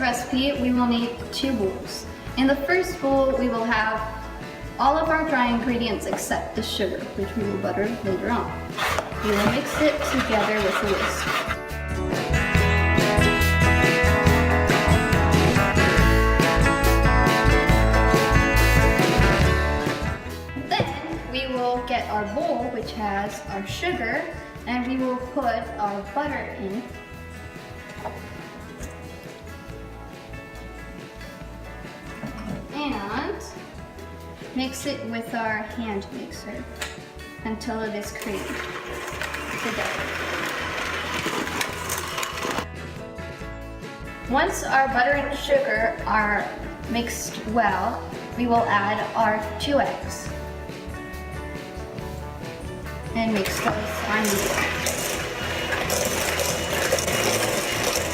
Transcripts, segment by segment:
recipe, we will need 2 bowls. In the first bowl, we will have all of our dry ingredients except the sugar, which we will butter later on. We will mix it together with a whisk. Get our bowl, which has our sugar, and we will put our butter in. And mix it with our hand mixer until it is creamed together. Once our butter and sugar are mixed well, we will add our 2 eggs. And mix those on medium.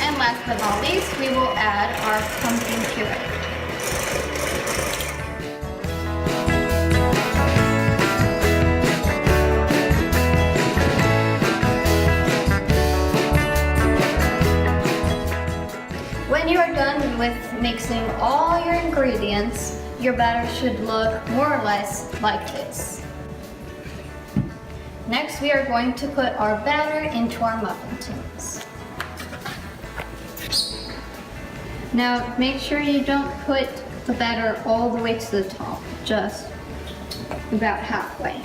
And last but not least, we will add our pumpkin puree. When you are done with mixing all your ingredients, your batter should look more or less like this. Next, we are going to put our batter into our muffin tins. Now, make sure you don't put the batter all the way to the top, just about halfway.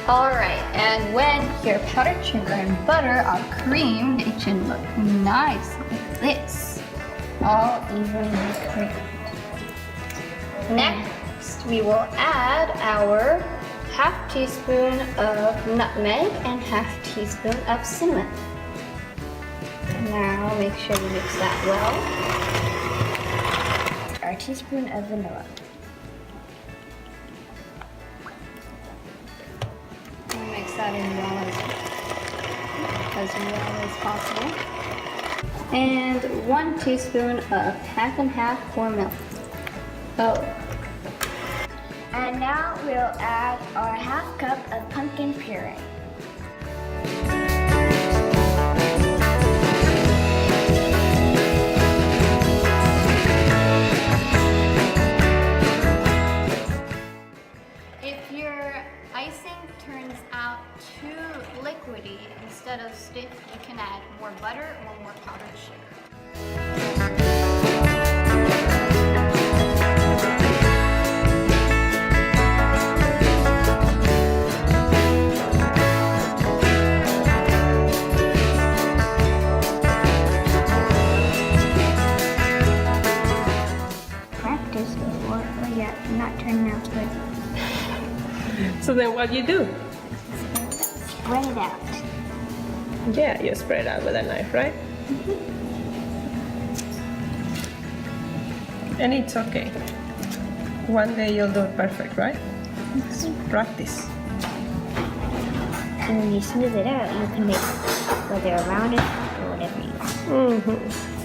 Alright, and when your powdered sugar and butter are creamed, it should look nice like this, all evenly creamed. Next, we will add our half teaspoon of nutmeg and half teaspoon of cinnamon. Now make sure you mix that well. Our teaspoon of vanilla. That in as well as possible. And 1 teaspoon of half and half for milk. And now we'll add our half cup of pumpkin puree. If your icing turns out too liquidy instead of stiff, you can add more butter or more powdered sugar. Practice before, not turning out good. So then what do you do? Spread it out. Yeah, you spread it out with a knife, right? And it's okay. One day you'll do it perfect, right? Practice. And when you smooth it out, you can make whether around it or whatever you want.